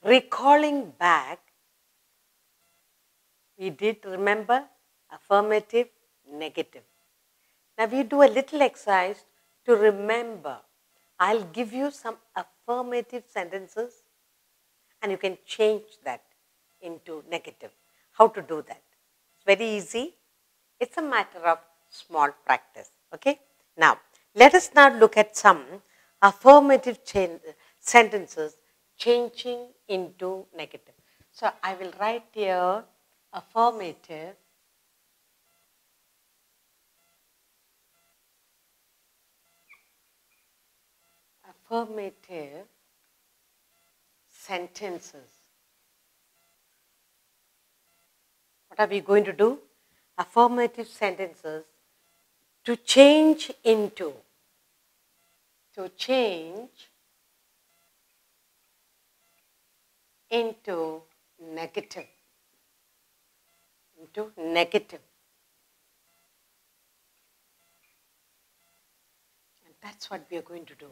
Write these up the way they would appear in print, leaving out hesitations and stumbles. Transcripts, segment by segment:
recalling back, we did remember affirmative, negative. Now we do a little exercise to remember. I'll give you some affirmative sentences and you can change that into negative. How to do that? It's very easy. It's a matter of small practice. Okay? Now, let us now look at some affirmative sentences changing into negative. So, I will write here affirmative sentences. What are we going to do? Affirmative sentences to change into negative. And that's what we are going to do.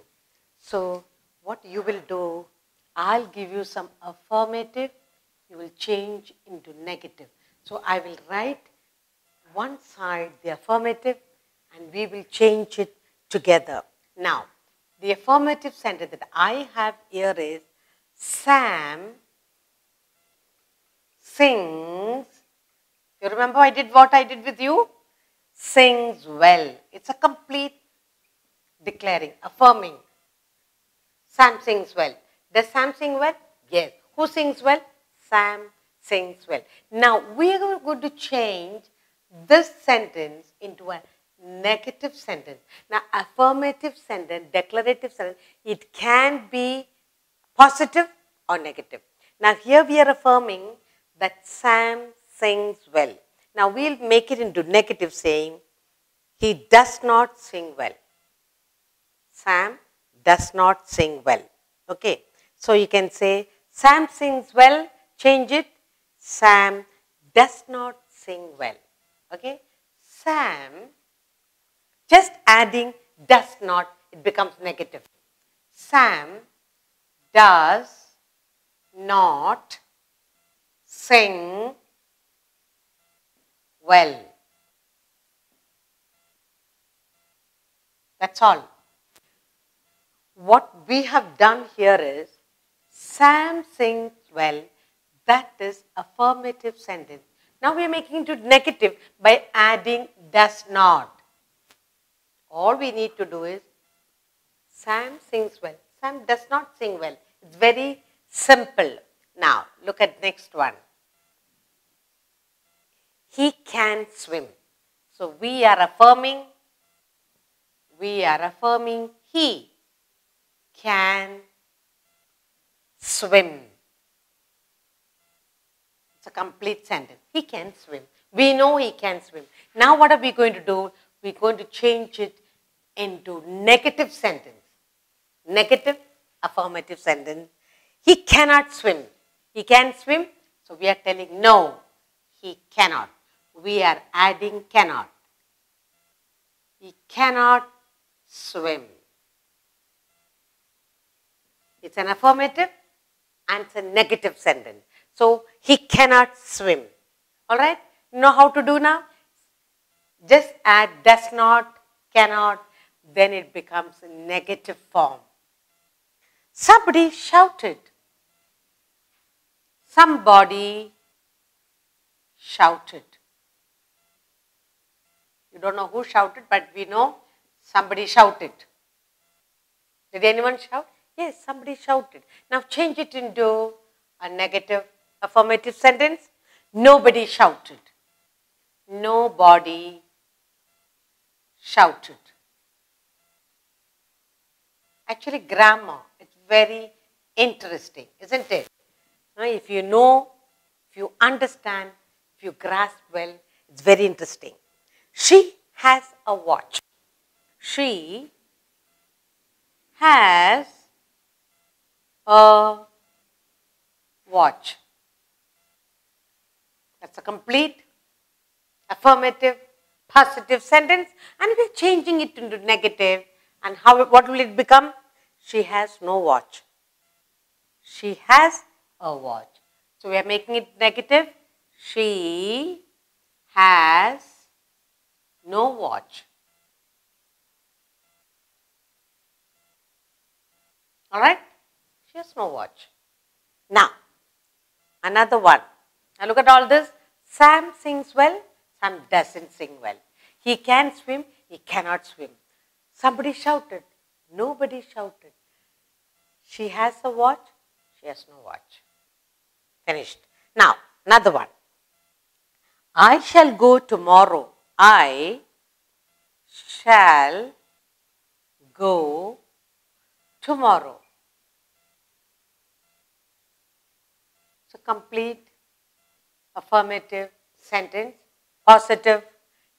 So, what you will do, I'll give you some affirmative, you will change into negative. So, I will write one side the affirmative and we will change it together. Now, the affirmative sentence that I have here is Sam sings. You remember what I did with you? Sings well. It's a complete declaring, affirming. Sam sings well. Does Sam sing well? Yes. Who sings well? Sam sings well. Now, we are going to change this sentence into a negative sentence. Now, affirmative sentence, declarative sentence, it can be positive or negative. Now, here we are affirming that Sam sings well. Now, we'll make it into negative saying, he does not sing well. Sam does not sing well. Okay. So, you can say, Sam sings well, change it, Sam does not sing well. Okay. Sam, just adding does not, it becomes negative. Sam does not sing well. That's all. What we have done here is, Sam sings well, that is affirmative sentence. Now we are making it into negative by adding does not. All we need to do is, Sam sings well. Sam does not sing well. It's very simple. Now, look at next one. He can swim. So, we are affirming he can swim. It's a complete sentence. He can swim. We know he can swim. Now, what are we going to do? We're going to change it into negative sentence. Negative, affirmative sentence. He cannot swim. He can swim. So, we are telling no, he cannot. We are adding cannot. He cannot swim. It's an affirmative and it's a negative sentence. So, he cannot swim. Alright? You know how to do now? Just add does not, cannot, then it becomes a negative form. Somebody shouted. Somebody shouted. You don't know who shouted, but we know somebody shouted. Did anyone shout? Yes, somebody shouted. Now change it into a negative affirmative sentence. Nobody shouted. Nobody shouted. Actually, grammar, it's very interesting, isn't it? If you know, if you understand, if you grasp well, it's very interesting. She has a watch. She has a watch. That's a complete affirmative, positive sentence, and we're changing it into negative. And what will it become? She has no watch. She has a watch. So we are making it negative. She has no watch. Alright? She has no watch. Now, another one. Now look at all this. Sam sings well, Sam doesn't sing well. He can swim, he cannot swim. Somebody shouted, nobody shouted. She has a watch, she has no watch. Finished. Now, another one. I shall go tomorrow. I shall go tomorrow. So complete affirmative sentence, positive.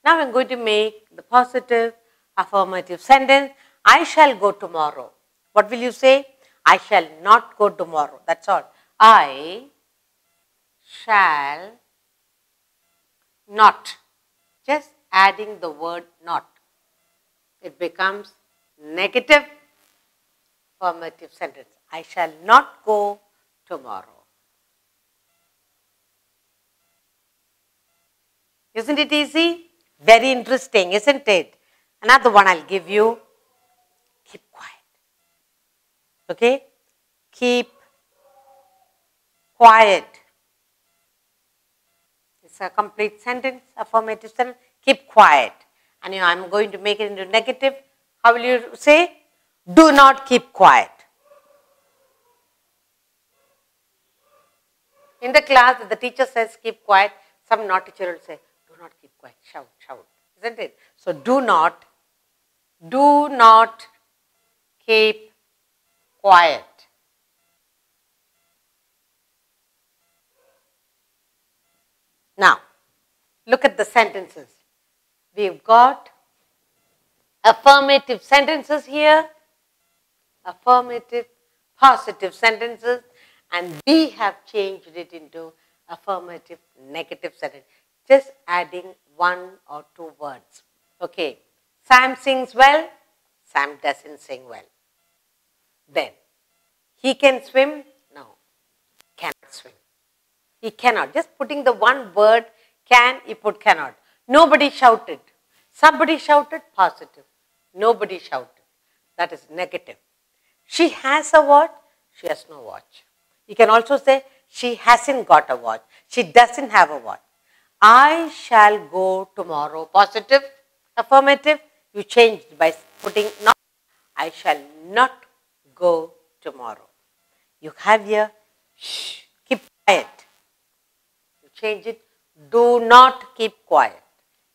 Now I'm going to make the positive affirmative sentence. I shall go tomorrow. What will you say? I shall not go tomorrow. That's all. I shall not. Just adding the word not. It becomes negative affirmative sentence. I shall not go tomorrow. Isn't it easy? Very interesting, isn't it? Another one I'll give you. Keep quiet. Okay? Keep quiet. It's a complete sentence, affirmative sentence. Keep quiet. And I'm going to make it into negative. How will you say? Do not keep quiet. In the class, if the teacher says keep quiet, some naughty children say, do not keep quiet, shout, shout. Isn't it? So do not keep quiet. Now, look at the sentences. We've got affirmative sentences here, affirmative, positive sentences, and we have changed it into affirmative, negative sentence. Just adding one or two words. Okay. Sam sings well, Sam doesn't sing well. Then, he can swim? No, cannot swim. He cannot. Just putting the one word can, you put cannot. Nobody shouted. Somebody shouted, positive. Nobody shouted. That is negative. She has a watch, she has no watch. You can also say, she hasn't got a watch. She doesn't have a watch. I shall go tomorrow. Positive, affirmative. You changed by putting not. I shall not go tomorrow. You have here, shh, keep quiet. You change it, do not keep quiet.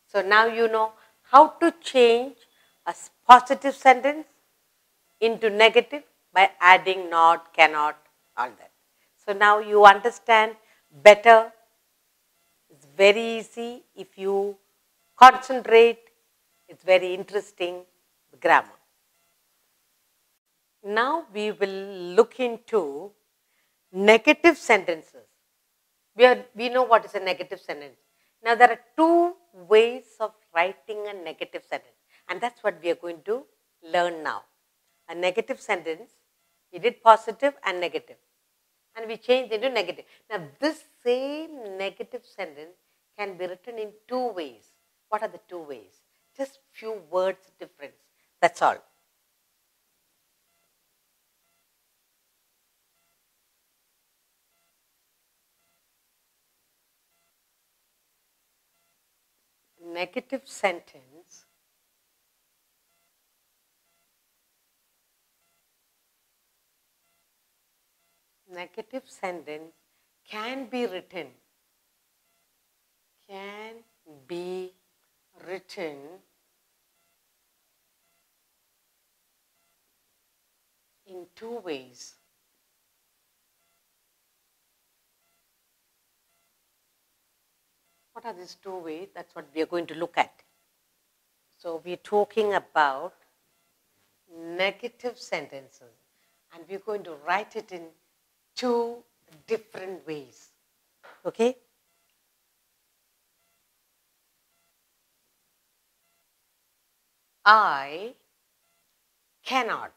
So now you know how to change a positive sentence into negative by adding not, cannot, all that. So now you understand better. It's very easy if you concentrate. It's very interesting grammar. Now we will look into negative sentences. We know what is a negative sentence. Now there are two ways of writing a negative sentence, and that's what we are going to learn now. A negative sentence, we did positive and negative, and we changed into negative. Now this same negative sentence can be written in two ways. What are the two ways? Just few words difference. That's all. Negative sentence can be written in two ways. What are these two ways? That's what we are going to look at. So we are talking about negative sentences, and we are going to write it in two different ways. Okay? I cannot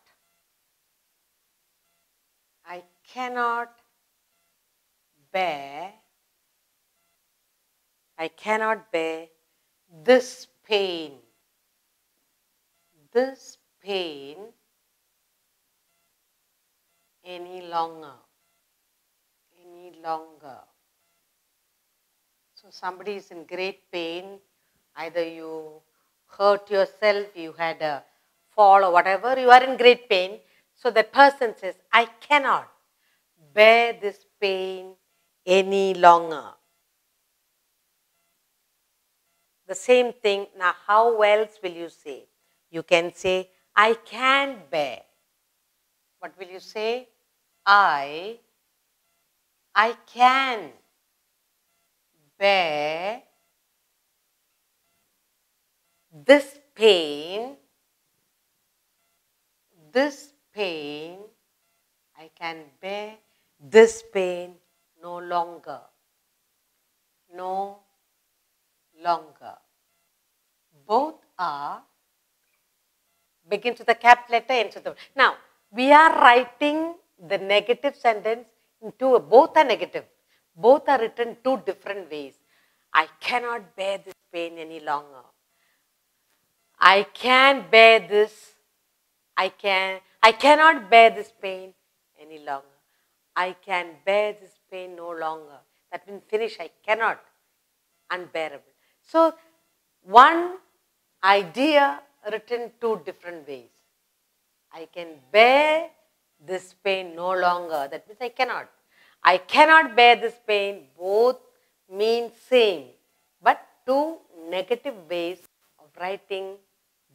bear this pain any longer. So somebody is in great pain, either you hurt yourself, you had a fall or whatever, you are in great pain. So the person says, I cannot bear this pain any longer. The same thing, now how else will you say? You can say, I can bear. What will you say? I can bear this pain, I can bear this pain no longer. Both are begins with the cap letter, ends with the. Now, we are writing the negative sentence into both are negative. Both are written two different ways. I cannot bear this pain any longer. I can bear this. I cannot bear this pain any longer. I can bear this pain no longer. That means finish. I cannot. Unbearable. So, one idea written two different ways. I can bear this pain no longer. That means I cannot. I cannot bear this pain. Both mean same, but two negative ways of writing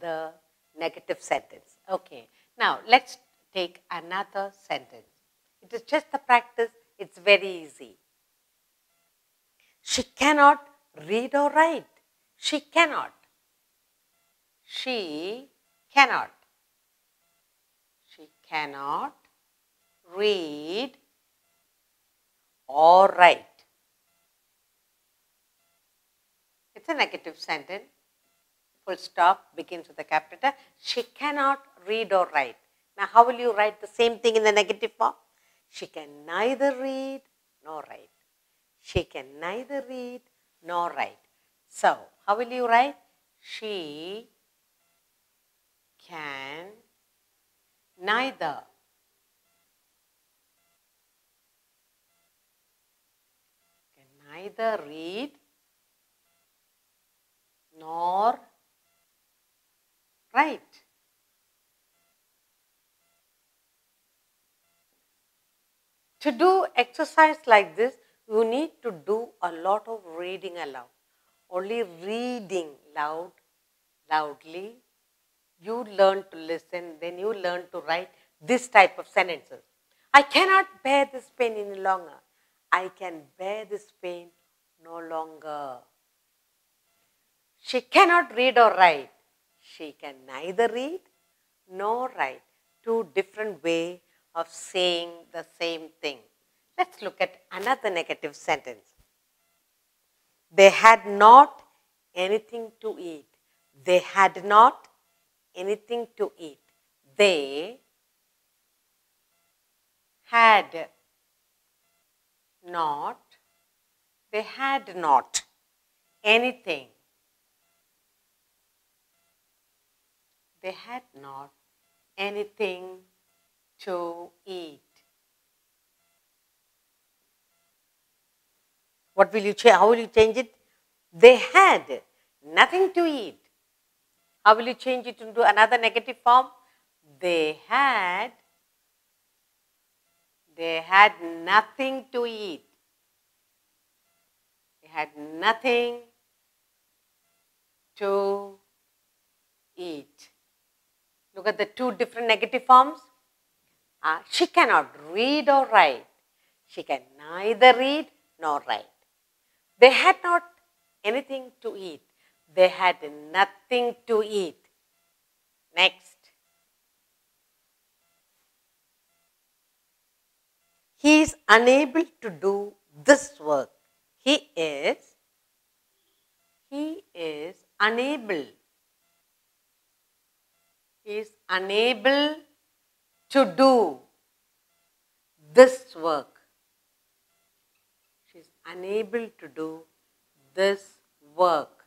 the negative sentence. Okay. Now, let's take another sentence. It is just the practice. It's very easy. She cannot read or write. She cannot. She cannot. She cannot read or write. It's a negative sentence. Full stop begins with a capital letter. She cannot read or write. Now, how will you write the same thing in the negative form? She can neither read nor write. She can neither read nor write. So, how will you write? She can neither read nor write. To do exercise like this, you need to do a lot of reading aloud. Only reading loudly, you learn to listen, then you learn to write this type of sentences. I cannot bear this pain any longer. I can bear this pain no longer. She cannot read or write. She can neither read nor write. Two different ways of saying the same thing. Let's look at another negative sentence. They had not anything to eat. They had not anything to eat. They had not anything. They had not anything to eat. What will you change? How will you change it? They had nothing to eat. How will you change it into another negative form? They had nothing to eat. They had nothing to eat. Look at the two different negative forms. She cannot read or write. She can neither read nor write. They had not anything to eat. They had nothing to eat. Next. He is unable to do this work. He is unable. He is unable to do this work. She is unable to do this work.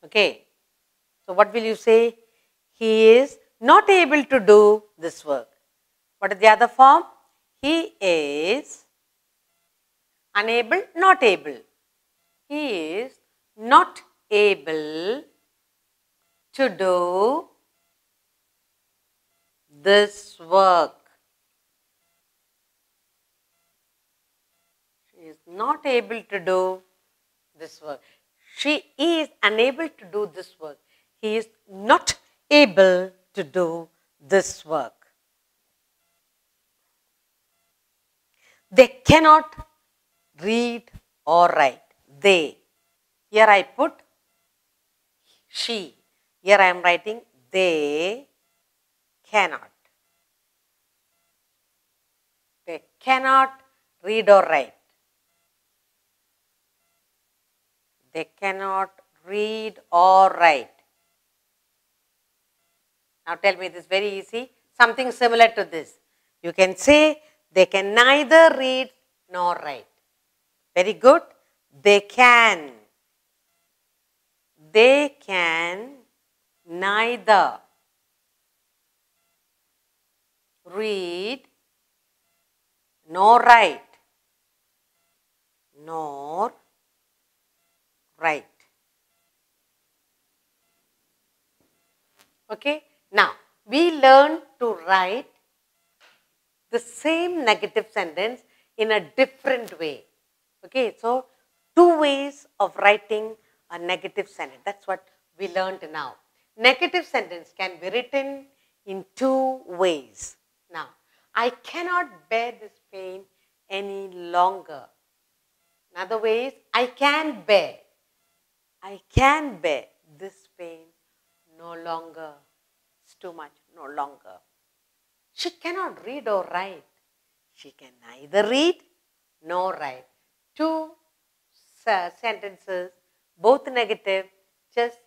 Okay. So what will you say? He is not able to do this work. What is the other form? He is unable, not able. He is not able to do this work. She is not able to do this work. She is unable to do this work. He is not able to do this work. They cannot read or write. They. Here I put she. Here I am writing they cannot. They cannot read or write. They cannot read or write. Now tell me, this is very easy. Something similar to this. You can say they can neither read nor write. Very good. They can. They can neither read nor write. Nor write. Okay. Now, we learn to write the same negative sentence in a different way. Okay. So, two ways of writing a negative sentence. That's what we learned now. Negative sentence can be written in two ways. Now, I cannot bear this pain any longer. Another way is, I can bear. I can bear this pain no longer. It's too much, no longer. She cannot read or write. She can neither read nor write. Two sentences, both negative, just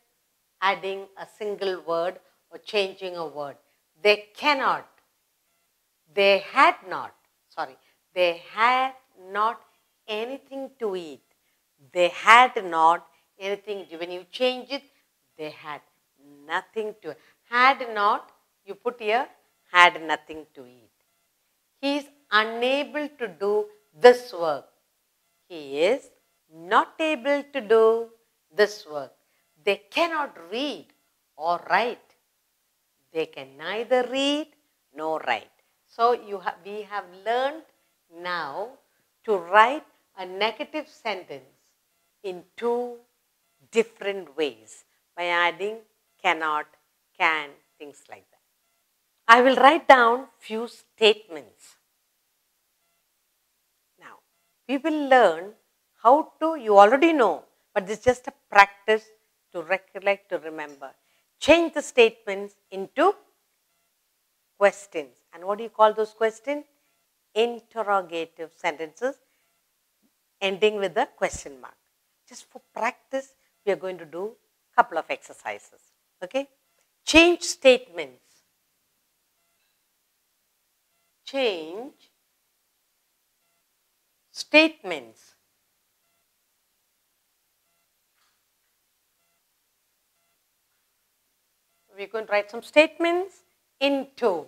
adding a single word or changing a word. They cannot. They had not. Sorry. They had not anything to eat. They had not anything. When you change it, they had nothing to eat. Had not, you put here, had nothing to eat. He is unable to do this work. He is not able to do this work. They cannot read or write. They can neither read nor write. So we have learned now to write a negative sentence in two different ways by adding cannot, can, things like that. I will write down few statements. Now, we will learn how to, you already know, but this is just a practice to recollect, to remember. Change the statements into questions. And what do you call those questions? Interrogative sentences ending with a question mark. Just for practice, we are going to do a couple of exercises. Okay? Change statements. Change statements. We're going to write some statements into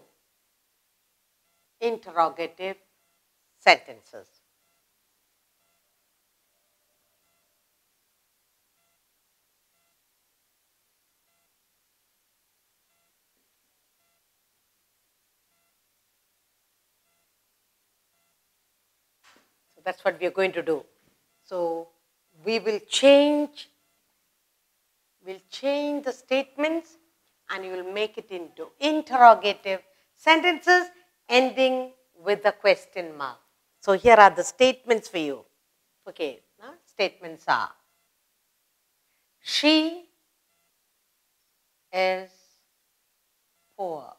interrogative sentences. So that's what we are going to do. So we will change the statements and you will make it into interrogative sentences ending with a question mark. So here are the statements for you. Okay, statements are: she is poor.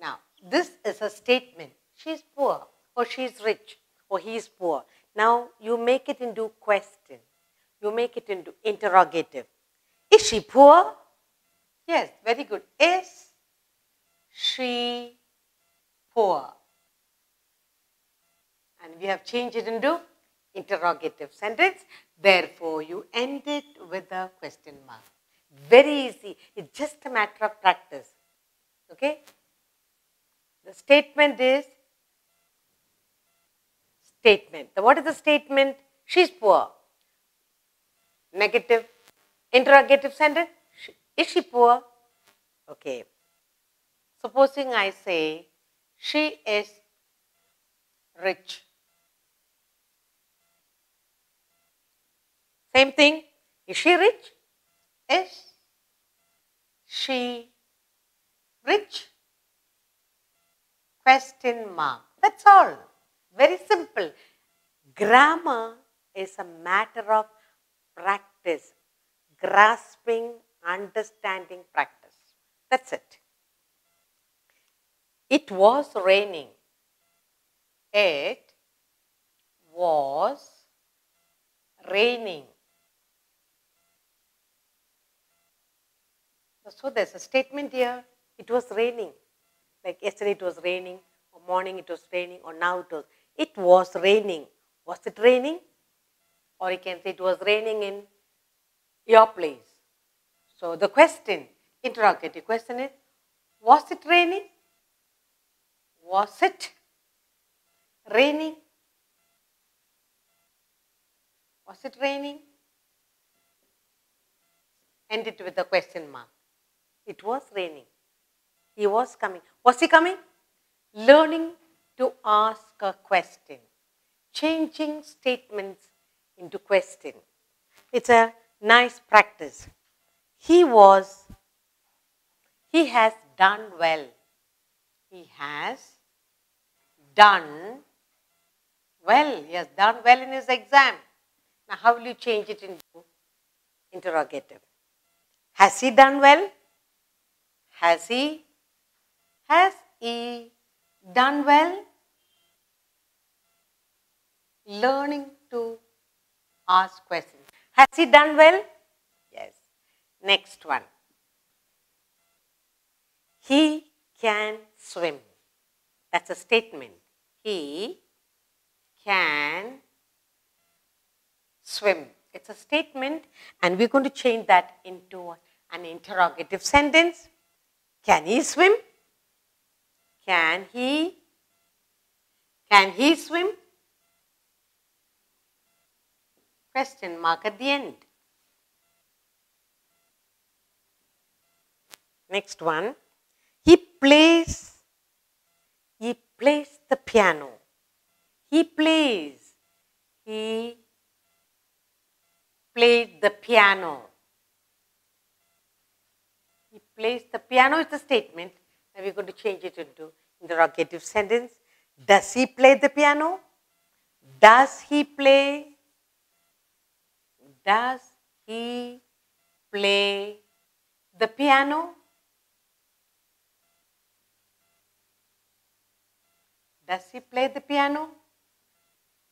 Now, this is a statement. She is poor, or she is rich, or he is poor. Now, you make it into question. You make it into interrogative. Is she poor? Yes, very good. Is she poor? and we have changed it into interrogative sentence. Therefore, you end it with a question mark. Very easy. It's just a matter of practice. Okay? The statement is statement. What is the statement? She's poor. Negative. Interrogative sentence. Is she poor? Okay. Supposing I say, she is rich. Same thing. Is she rich? Is she rich? Question mark. That's all. Very simple. Grammar is a matter of practice. Grasping, understanding, practice. That's it. It was raining. It was raining. So there's a statement here. It was raining. Like yesterday it was raining, or morning it was raining, or now it was raining. Was it raining? Or you can say it was raining in your place. So the question, interrogative question is, was it raining? Was it raining? Was it raining? End it with a question mark. It was raining. He was coming. Was he coming? Learning to ask a question. Changing statements into question. It's a nice practice. He has done well. He has done well. He has done well in his exam. Now, how will you change it into interrogative? Has he done well? Has he done well? Learning to ask questions. Has he done well? Yes. Next one. He can swim. That's a statement. He can swim. It's a statement, and we're going to change that into an interrogative sentence. Can he swim? Can he swim? Question mark at the end. Next one. He plays the piano. He played the piano. He plays the piano is the statement. Now we're going to change it into interrogative sentence. Does he play the piano? Does he play? Does he play the piano? Does he play the piano?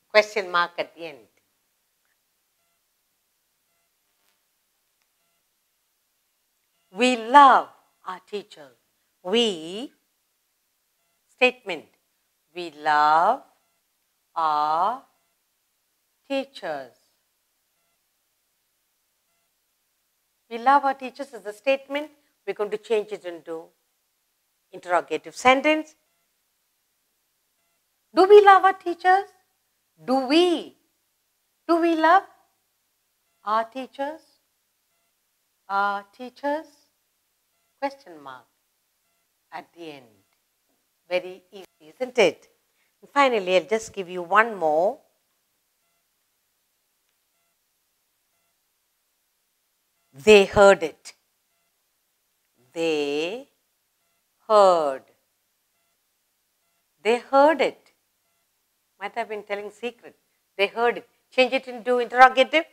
Question mark at the end. We love our teachers. We, statement, we love our teachers. We love our teachers is a statement. We're going to change it into interrogative sentence. Do we love our teachers? Do we love our teachers? Our teachers? Question mark at the end. Very easy, isn't it? And finally, I'll just give you one more. They heard it. They heard. They heard it. Might have been telling secret. They heard it. Change it into interrogative.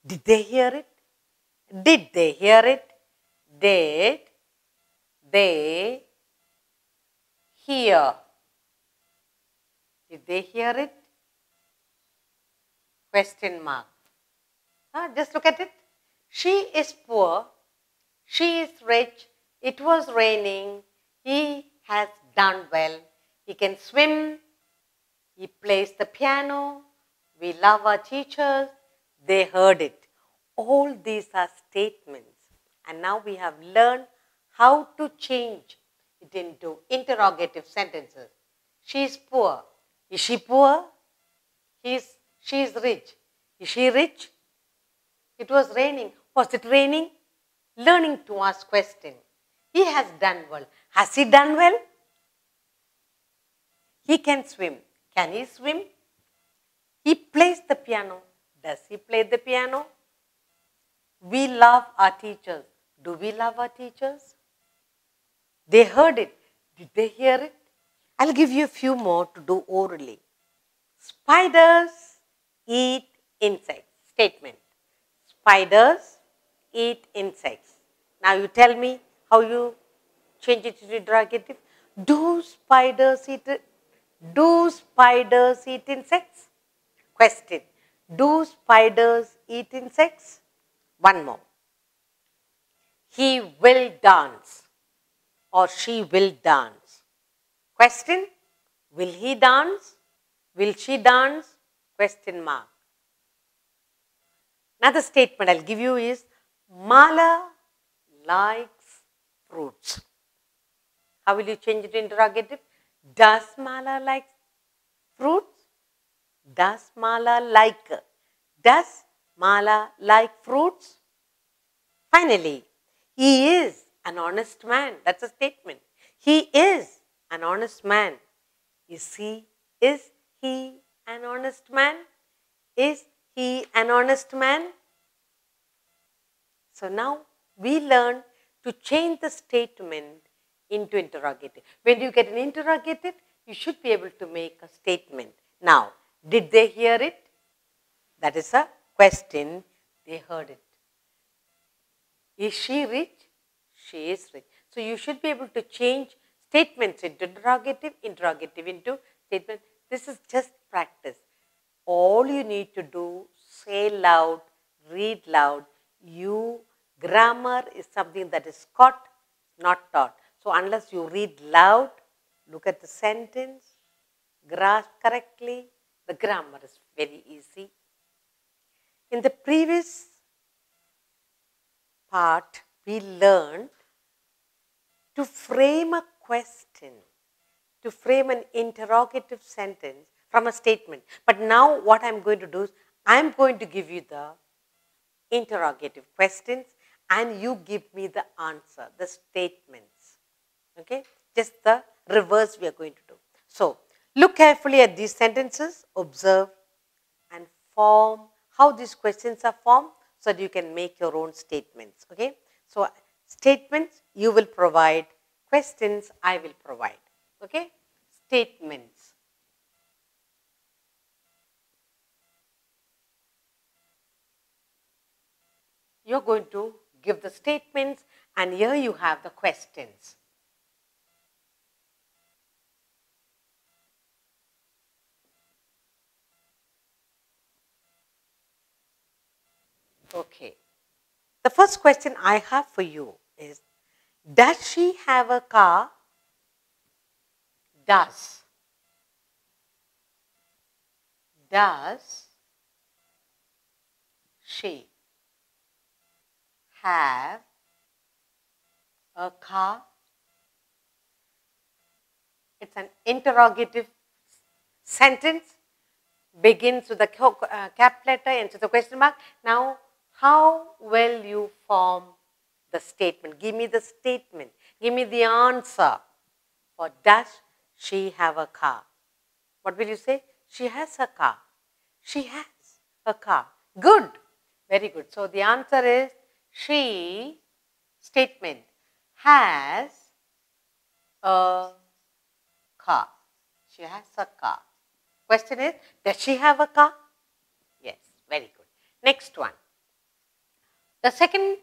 Did they hear it? Did they hear it? Did they hear? Did they hear it? Question mark. Just look at it. She is poor. She is rich. It was raining. He has done well. He can swim. He plays the piano. We love our teachers. They heard it. All these are statements. And now we have learned how to change it into interrogative sentences. She is poor. Is she poor? She is rich. Is she rich? It was raining. Was it raining? Learning to ask questions. He has done well. Has he done well? He can swim. Can he swim? He plays the piano. Does he play the piano? We love our teachers. Do we love our teachers? They heard it. Did they hear it? I'll give you a few more to do orally. Spiders eat insects. Statement. Spiders eat insects. Now you tell me how you change it to interrogative. Do spiders eat it? Do spiders eat insects? Question. Do spiders eat insects? One more. He will dance or she will dance. Question. Will he dance? Will she dance? Question mark. Another statement I'll give you is Mala likes fruits. How will you change it to interrogative? Does Mala like fruits? Does Mala like? Does Mala like fruits? Finally, he is an honest man. That's a statement. He is an honest man. Is he an honest man? Is he an honest man? So now we learn to change the statement into interrogative. When you get an interrogative, you should be able to make a statement. Now, did they hear it? That is a question. They heard it. Is she rich? She is rich. So you should be able to change statements into interrogative, interrogative into statement. This is just practice. All you need to do, say loud, read loud. Grammar is something that is caught, not taught. So unless you read loud, look at the sentence, grasp correctly, the grammar is very easy. In the previous part, we learned to frame a question, to frame an interrogative sentence from a statement. But now what I'm going to do is, I'm going to give you the interrogative questions and you give me the answer, the statements. Okay? Just the reverse we are going to do. So, look carefully at these sentences, observe and form how these questions are formed so that you can make your own statements. Okay? So, statements you will provide, questions I will provide. Okay? Statements. You're going to give the statements and here you have the questions. Okay. The first question I have for you is, does she have a car? Does she have a car? It's an interrogative sentence, begins with a cap letter, ends with a question mark. Now, how will you form the statement? Give me the statement. Give me the answer for does she have a car? What will you say? She has a car. She has a car. Good. Very good. So, the answer is she, statement, has a car. She has a car. Question is, does she have a car? Yes. Very good. Next one. The second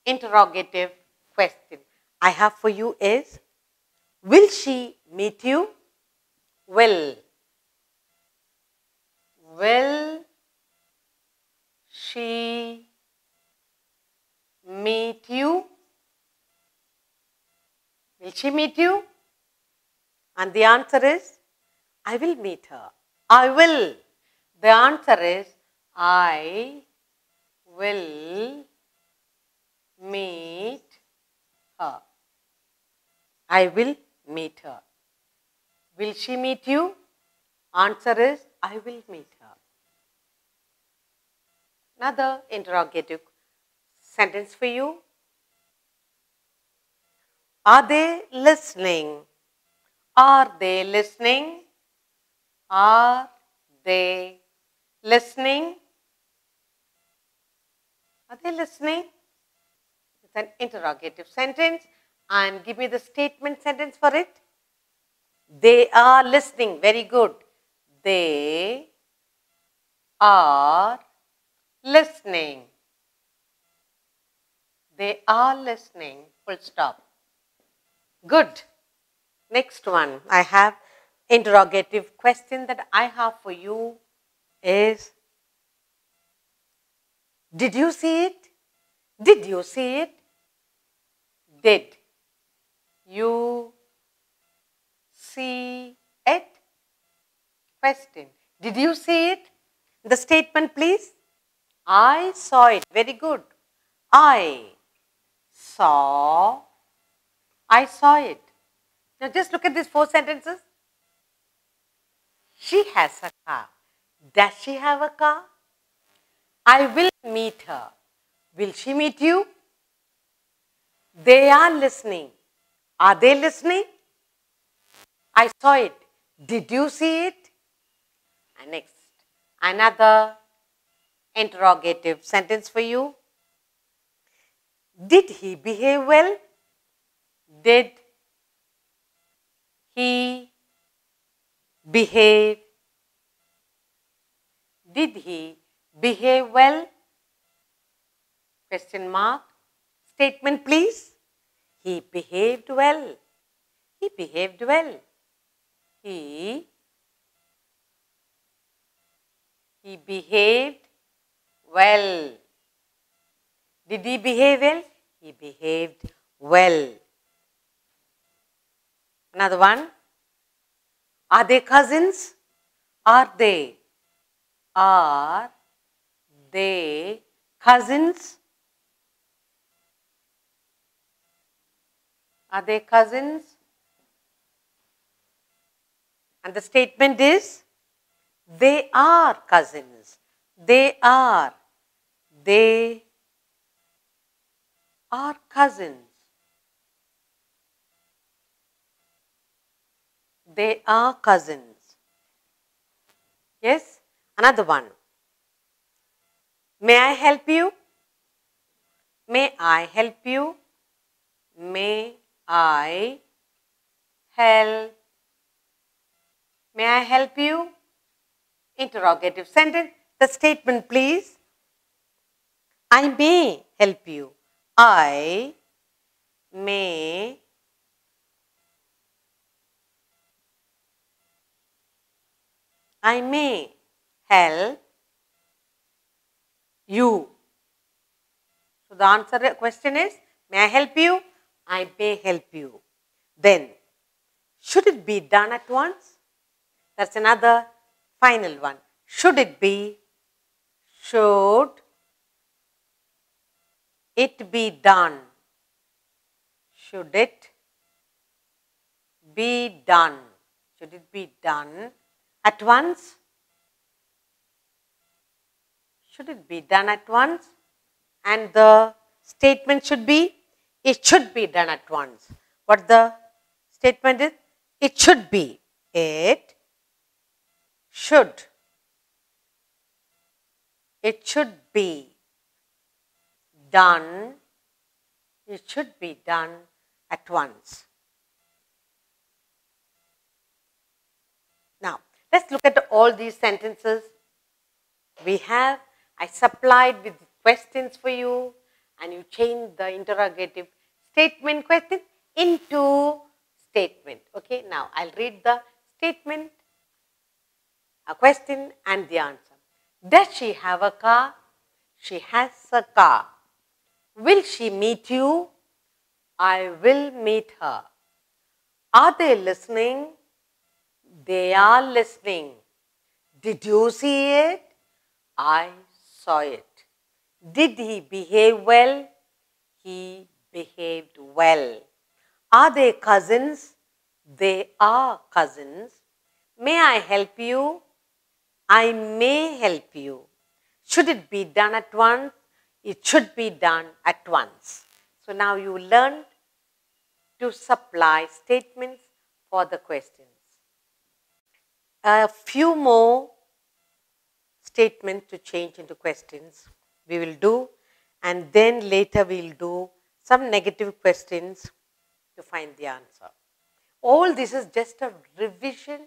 interrogative question I have for you is, will she meet you? Will she meet you? Will she meet you? And the answer is, I will meet her. I will. The answer is I will meet her. I will meet her. Will she meet you? Answer is I will meet her. Another interrogative sentence for you. Are they listening? Are they listening? Are they listening? Are they listening? It's an interrogative sentence, and give me the statement sentence for it. They are listening. Very good. They are listening. They are listening. Full stop. Good. Next one, I have interrogative question that I have for you is, did you see it? Did you see it? Did you see it? Question. Did you see it? The statement, please. I saw it. Very good. I saw it. Now just look at these 4 sentences. She has a car. Does she have a car? I will meet her. Will she meet you? They are listening. Are they listening? I saw it. Did you see it? And next, another interrogative sentence for you. Did he behave well? Did he behave? Did he behave well? Question mark. Statement, please. He behaved well. He behaved well. He behaved well. Did he behave well? He behaved well. Another one. Are they cousins? Are they cousins? Are they cousins? And the statement is, they are cousins. They are cousins. They are cousins. Yes? Another one. May I help you? May I help you? May I help? May I help you? Interrogative sentence. The statement, please. I may help you. I may help you. So the answer question is, may I help you? I may help you. Then, should it be done at once? That's another final one. Should it be? Should it be done? Should it be done? Should it be done at once? Should it be done at once? And the statement should be, it should be done at once. What the statement is? It should be. It should be done. It should be done at once. Now, let's look at all these sentences. I supplied with questions for you, and you change the interrogative statement question into statement. Okay, now I'll read the statement, a question and the answer. Does she have a car? She has a car. Will she meet you? I will meet her. Are they listening? They are listening. Did you see it? I saw it. Did he behave well? He behaved well. Are they cousins? They are cousins. May I help you? I may help you. Should it be done at once? It should be done at once. So now you learn to supply statements for the questions. A few more statements to change into questions we will do, and then later we will do some negative questions to find the answer. All this is just a revision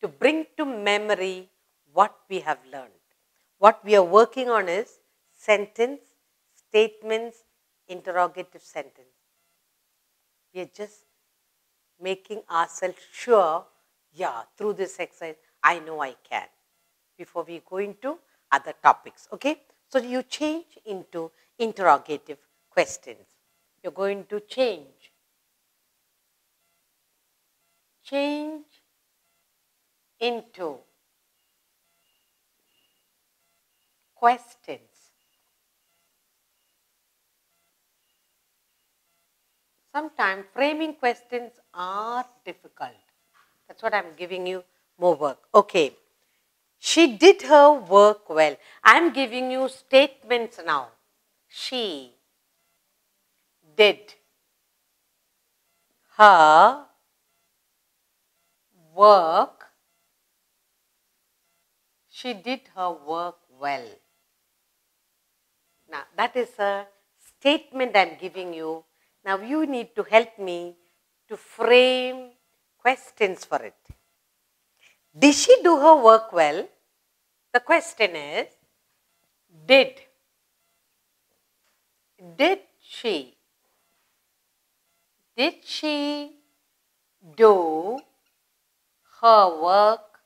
to bring to memory what we have learned. What we are working on is sentence, statements, interrogative sentence. We are just making ourselves sure, yeah, through this exercise, I know I can, before we go into other topics, okay? So you change into interrogative questions. You're going to change into questions. Sometimes framing questions are difficult. That's what I'm giving you more work. Okay. She did her work well. I'm giving you statements now. She did her work. She did her work well. Now, that is a statement I'm giving you. Now, you need to help me to frame questions for it. Did she do her work well? The question is, did she do her work?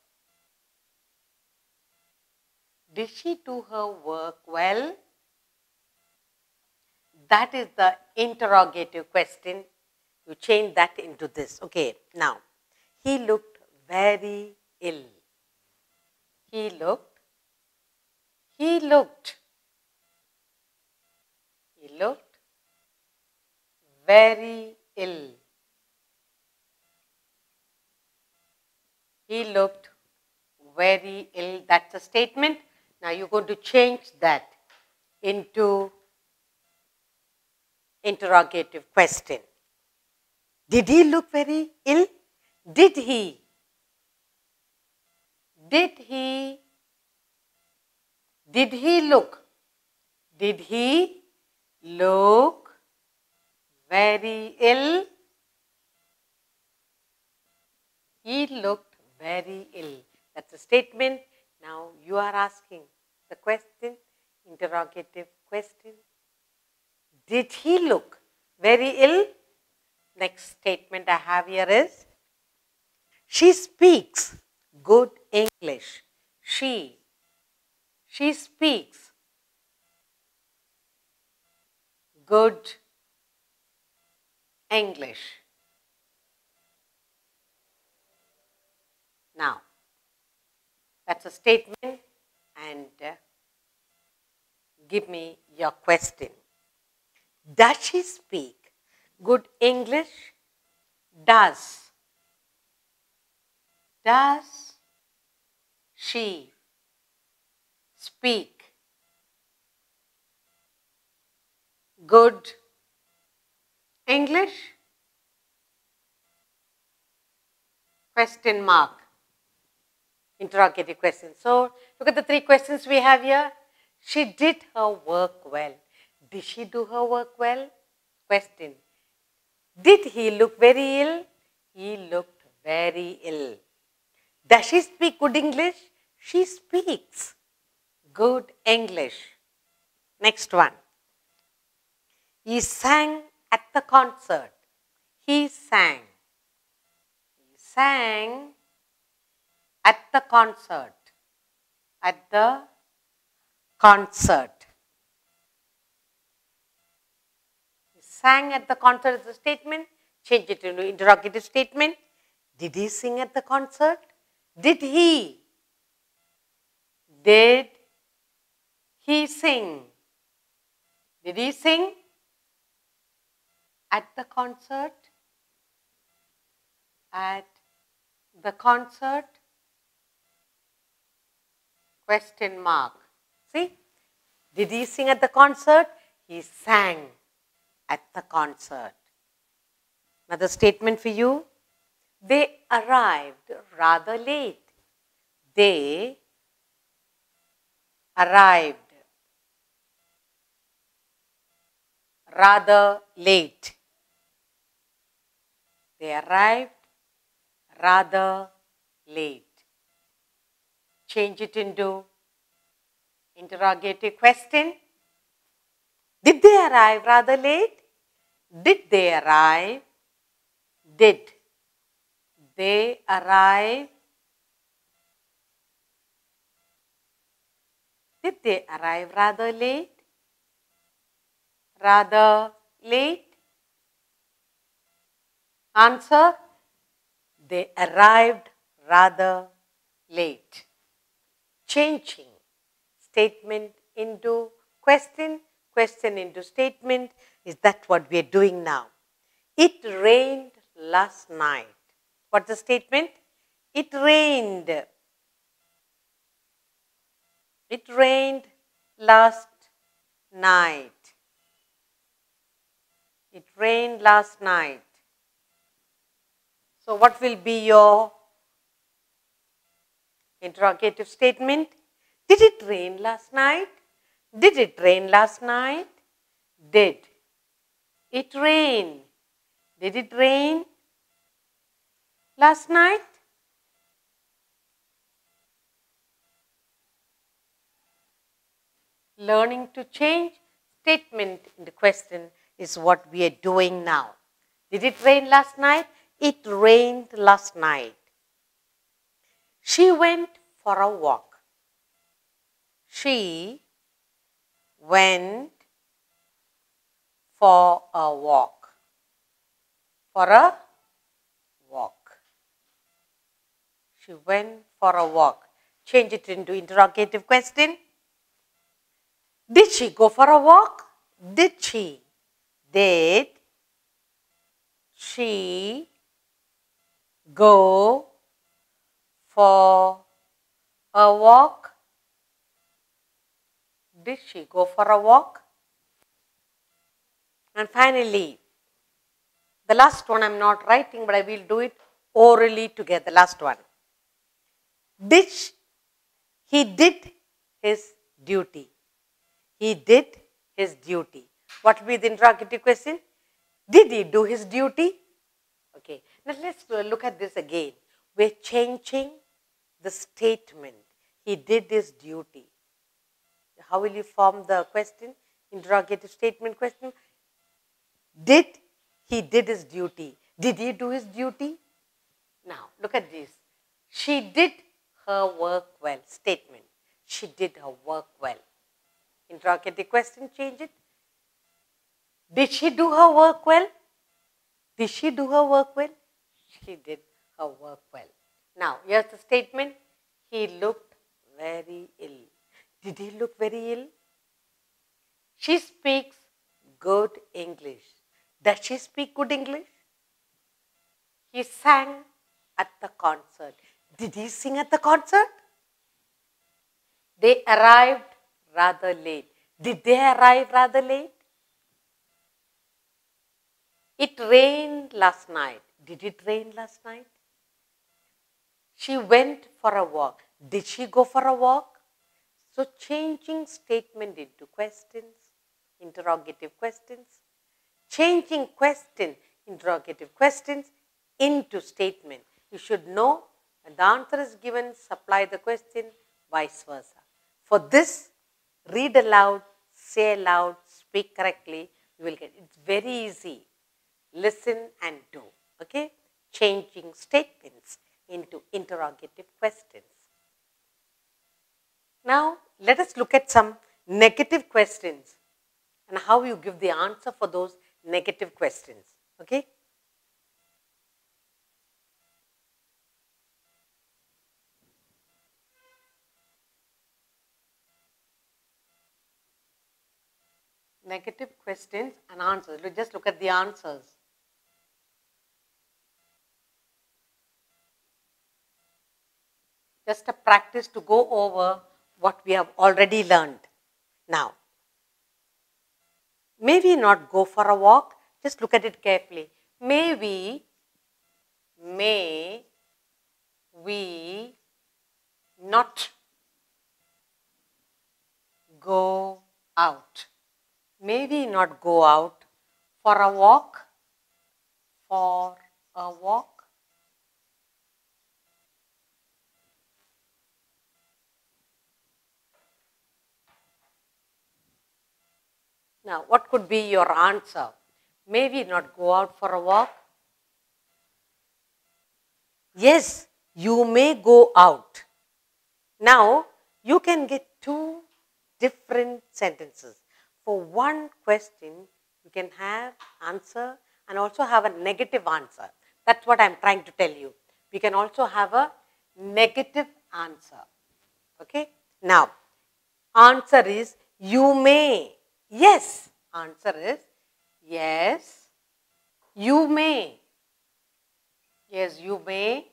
Did she do her work well? That is the interrogative question. You change that into this. Okay, now, he looked very ill. He looked very ill. He looked very ill. That's a statement. Now you're going to change that into interrogative question. Did he look very ill? Did he look very ill? He looked very ill. That's a statement. Now you are asking the question, interrogative question. Did he look very ill? Next statement I have here is, she speaks good English. She speaks good English. Now, that's a statement, and give me your question. Does she speak good English? Does she speak good English? Question mark. Interrogative question. So, look at the three questions we have here. She did her work well. Did she do her work well? Question. Did he look very ill? He looked very ill. Does she speak good English? She speaks good English. Next one. He sang at the concert. He sang at the concert. At the concert. He sang at the concert is a statement. Change it into interrogative statement. Did he sing at the concert? Did he? Did he sing? Did he sing at the concert? At the concert? Question mark. See? Did he sing at the concert? He sang at the concert. Another statement for you. They arrived rather late. They arrived rather late. They arrived rather late. Change it into interrogative question. Did they arrive rather late? Did they arrive? Did they arrive? Did they arrive rather late? Rather late? Answer, they arrived rather late. Changing statement into question, question into statement, is that what we are doing now? It rained last night. What's the statement? It rained. It rained last night. It rained last night. So what will be your interrogative statement? Did it rain last night? Did it rain last night? Did it rain? Did it rain last night? Learning to change statement into question is what we are doing now. Did it rain last night? It rained last night. She went for a walk. She went for a walk. For a walk. She went for a walk. Change it into interrogative question. Did she go for a walk? Did she? Did she go for a walk? Did she go for a walk? And finally, the last one I am not writing, but I will do it orally together. Last one. He did his duty. He did his duty. What will be the interrogative question? Did he do his duty? Okay. Now let's look at this again. We're changing the statement. He did his duty. How will you form the question? Interrogative statement question. He did his duty. Did he do his duty? Now look at this. She did her work well. Statement. She did her work well. Interrogative question, change it. Did she do her work well? Did she do her work well? She did her work well. Now, here's the statement. He looked very ill. Did he look very ill? She speaks good English. Does she speak good English? He sang at the concert. Did he sing at the concert? They arrived rather late. Did they arrive rather late? It rained last night. Did it rain last night? She went for a walk. Did she go for a walk? So changing statement into questions, interrogative questions, changing question, interrogative questions into statement. You should know when the answer is given, supply the question, vice versa. For this, read aloud, say aloud, speak correctly, you will get it. It's very easy. Listen and do. Okay? Changing statements into interrogative questions. Now, let us look at some negative questions and how you give the answer for those negative questions. Okay? Negative questions and answers. Just look at the answers. Just a practice to go over what we have already learned. Now, maybe not go for a walk. Just look at it carefully. May we not go out. May we not go out for a walk? For a walk. Now, what could be your answer? May we not go out for a walk? Yes, you may go out. Now, you can get two different sentences. For one question, you can have answer and also have a negative answer. That's what I'm trying to tell you. We can also have a negative answer. Okay? Now, answer is you may. Yes. Answer is yes, you may. Yes, you may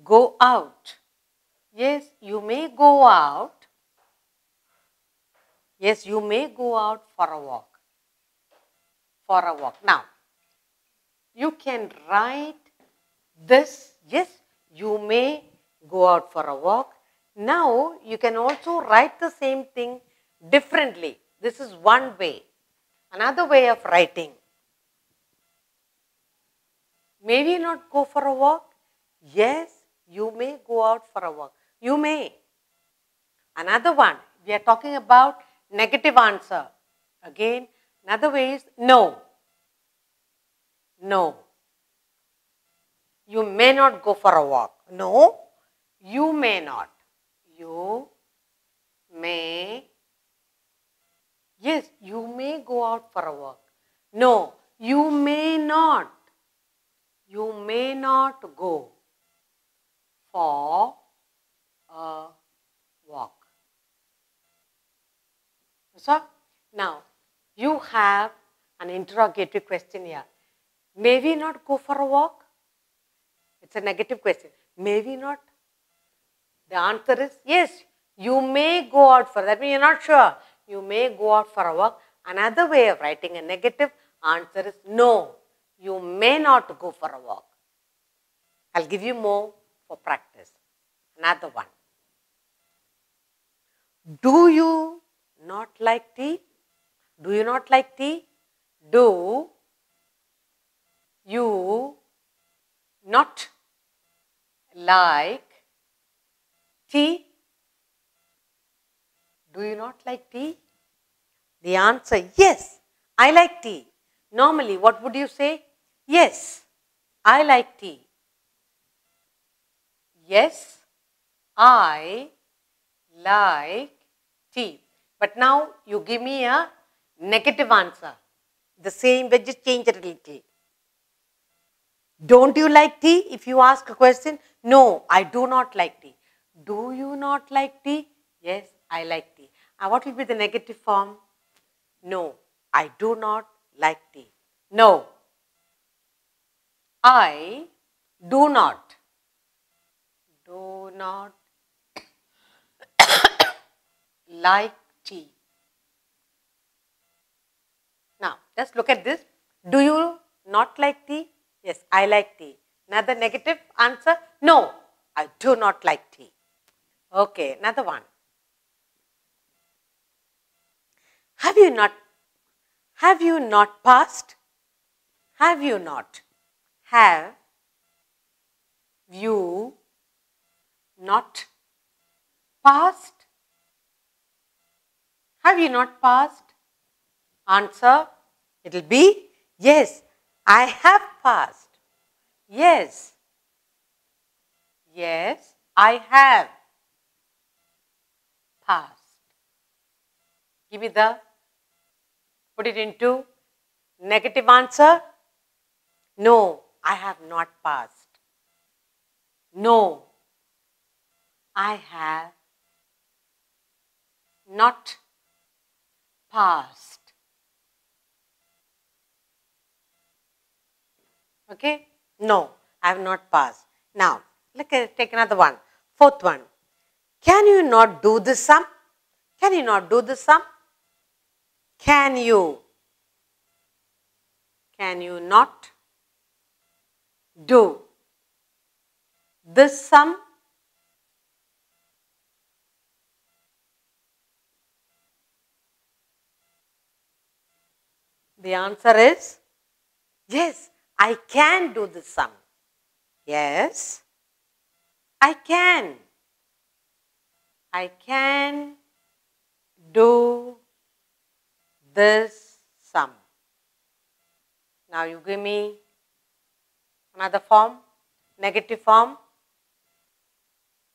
go out. Yes, you may go out. Yes, you may go out for a walk. For a walk. Now, you can write this. Yes, you may go out for a walk. Now, you can also write the same thing differently. This is one way. Another way of writing. May we not go for a walk? Yes, you may go out for a walk. You may. Another one, we are talking about negative answer. Again, another way is no. No. You may not go for a walk. No, you may not. You may. Yes, you may go out for a walk. No, you may not. You may not go for a walk. So, now you have an interrogative question here. May we not go for a walk? It's a negative question. May we not? The answer is yes, you may go out for that. Means you're not sure. You may go out for a walk. Another way of writing a negative answer is no, you may not go for a walk. I'll give you more for practice. Another one. Do you not like tea? Do you not like tea? Do you not like tea? Do you not like tea? The answer, yes, I like tea. Normally, what would you say? Yes, I like tea. Yes, I like tea. But now you give me a negative answer. The same, but just change it a little. Don't you like tea? If you ask a question, no, I do not like tea. Do you not like tea? Yes, I like tea. And what will be the negative form? No, I do not like tea. No, I do not like tea. Now, just look at this. Do you not like tea? Yes, I like tea. Another negative answer? No, I do not like tea. Okay, another one. Have you not passed? Have you not? Have you not passed? Have you not passed? Answer, it will be yes, I have passed. Yes. Yes, I have passed. Give me put it into negative answer. No, I have not passed. No, I have not passed. Okay? No, I have not passed. Now, let's take another one. Fourth one. Can you not do this sum? Can you not do this sum? Can you not do this sum? The answer is yes, I can do this sum. Yes, I can. I can do this sum. Now you give me another form, negative form.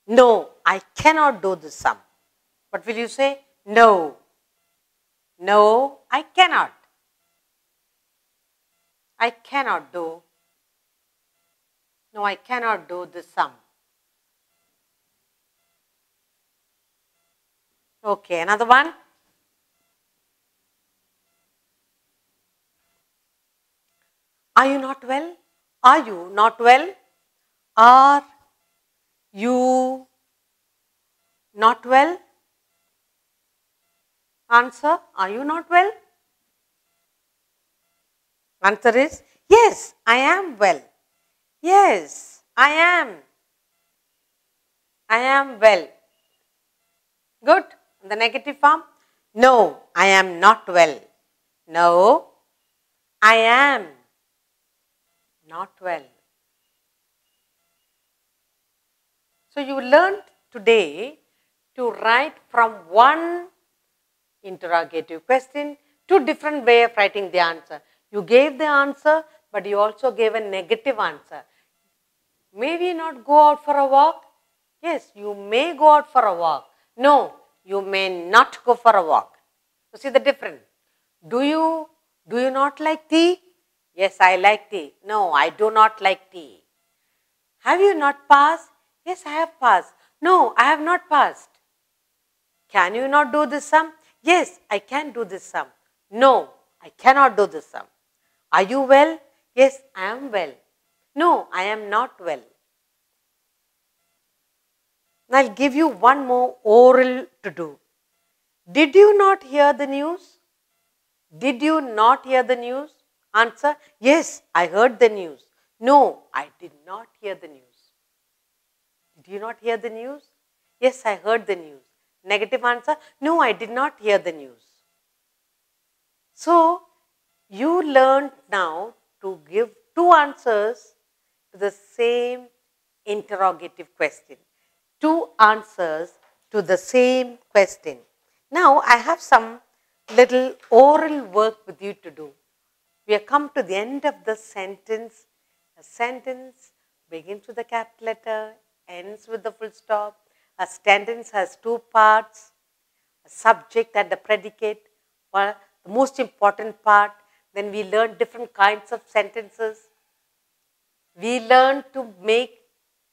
No, I cannot do this sum. What will you say? No. No, I cannot. I cannot do. No, I cannot do this sum. Okay, another one. Are you not well? Are you not well? Are you not well? Answer, are you not well? Answer is, yes, I am well. Yes, I am. I am well. Good. The negative form, no, I am not well. No, I am not well. So you learned today to write from one interrogative question to different way of writing the answer. You gave the answer, but you also gave a negative answer. May we not go out for a walk? Yes, you may go out for a walk. No, you may not go for a walk. You see the difference? Do you not like tea? Yes, I like tea. No, I do not like tea. Have you not passed? Yes, I have passed. No, I have not passed. Can you not do this sum? Yes, I can do this sum. No, I cannot do this sum. Are you well? Yes, I am well. No, I am not well. Now I'll give you one more oral to do. Did you not hear the news? Did you not hear the news? Answer, yes, I heard the news. No, I did not hear the news. Did you not hear the news? Yes, I heard the news. Negative answer, no, I did not hear the news. So, you learned now to give two answers to the same interrogative question. Two answers to the same question. Now, I have some little oral work with you to do. We have come to the end of the sentence. A sentence begins with a capital letter, ends with the full stop. A sentence has two parts, a subject and a predicate. Well, the most important part, then we learn different kinds of sentences. We learn to make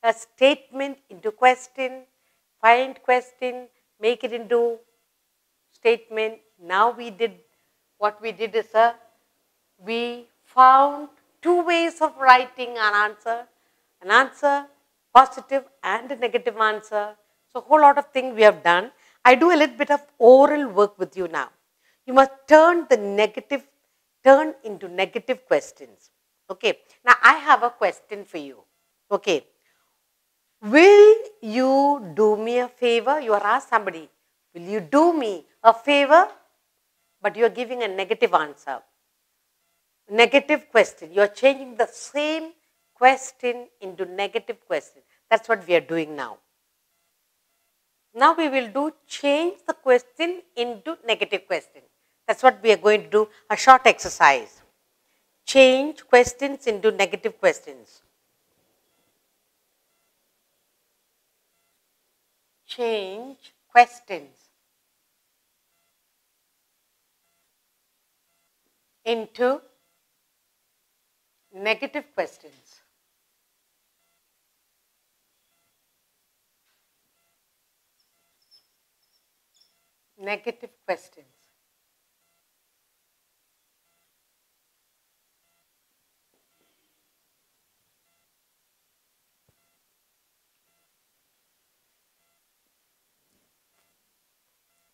a statement into question, find question, make it into statement. Now what we did is we found two ways of writing an answer, positive and a negative answer. So, a whole lot of things we have done. I do a little bit of oral work with you now. You must turn into negative questions. Okay. Now, I have a question for you. Okay. Will you do me a favor? You are asked somebody, will you do me a favor? But you are giving a negative answer. Negative question. You are changing the same question into negative question. That's what we are doing now. Now we will do change the question into negative question. That's what we are going to do, a short exercise. Change questions into negative questions. Change questions into negative questions. Negative questions.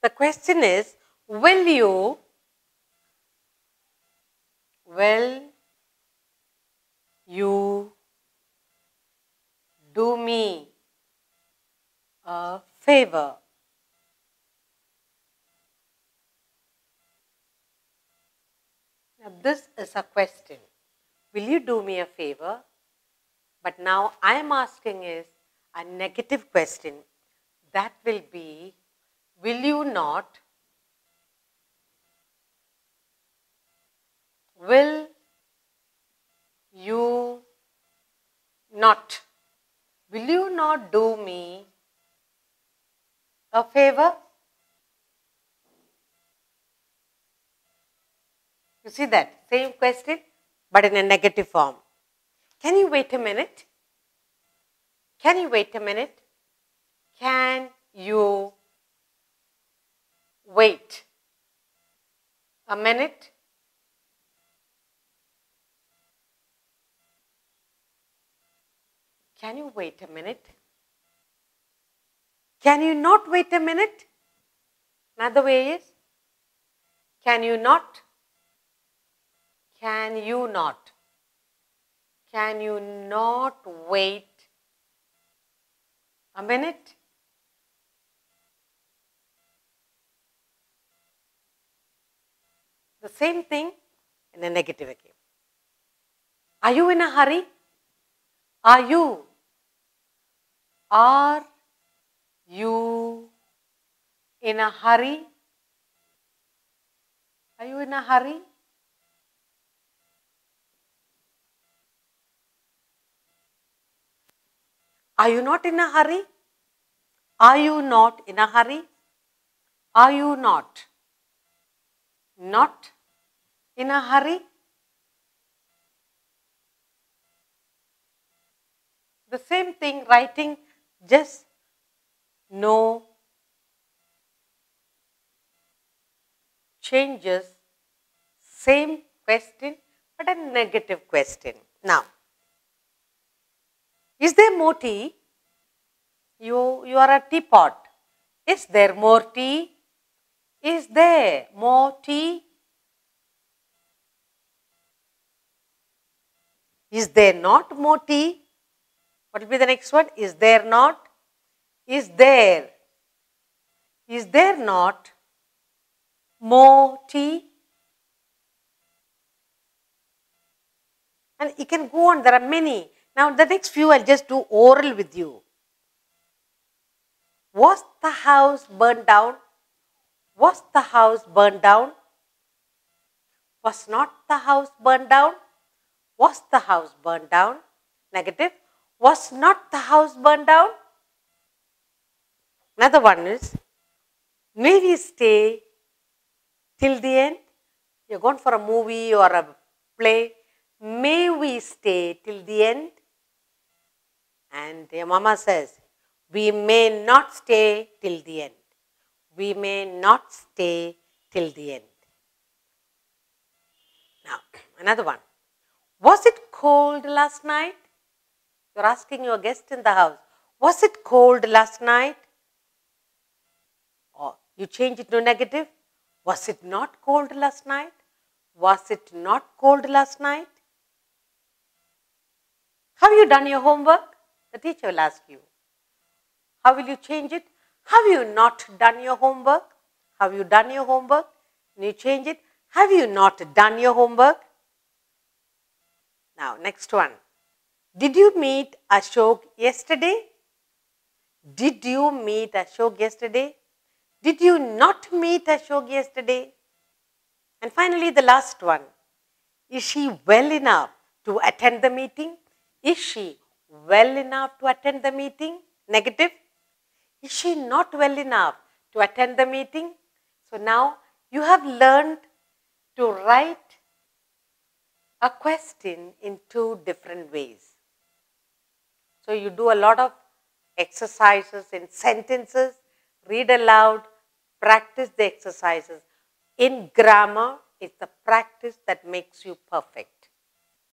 The question is, will you do me a favor? Now this is a question. Will you do me a favor? But now I am asking is a negative question. That will be, will you not? Will you not? Will you not do me a favor? You see that? Same question, but in a negative form. Can you wait a minute? Can you wait a minute? Can you wait a minute? Can you wait a minute? Can you not wait a minute? Another way is, can you not? Can you not? Can you not wait a minute? The same thing in a negative again. Are you in a hurry? Are you in a hurry? Are you in a hurry? Are you not in a hurry? Are you not in a hurry? Are you not in a hurry? The same thing, writing just no changes, same question, but a negative question. Now, is there more tea? You are a teapot. Is there more tea? Is there more tea? Is there not more tea? What will be the next one? Is there not? Is there not more tea? And you can go on, there are many. Now the next few I'll just do oral with you. Was the house burned down? Was the house burned down? Was not the house burned down? Was the house burned down? Negative. Was not the house burned down? Another one is, may we stay till the end? You're going for a movie or a play. May we stay till the end? And your mama says, we may not stay till the end. We may not stay till the end. Now, another one. Was it cold last night? You're asking your guest in the house, was it cold last night? Or you change it to negative. Was it not cold last night? Was it not cold last night? Have you done your homework? The teacher will ask you. How will you change it? Have you not done your homework? Have you done your homework? And you change it. Have you not done your homework? Now, next one. Did you meet Ashok yesterday? Did you meet Ashok yesterday? Did you not meet Ashok yesterday? And finally, the last one. Is she well enough to attend the meeting? Is she well enough to attend the meeting? Negative. Is she not well enough to attend the meeting? So now you have learned to write a question in two different ways. So you do a lot of exercises in sentences, read aloud, practice the exercises. In grammar, it's the practice that makes you perfect.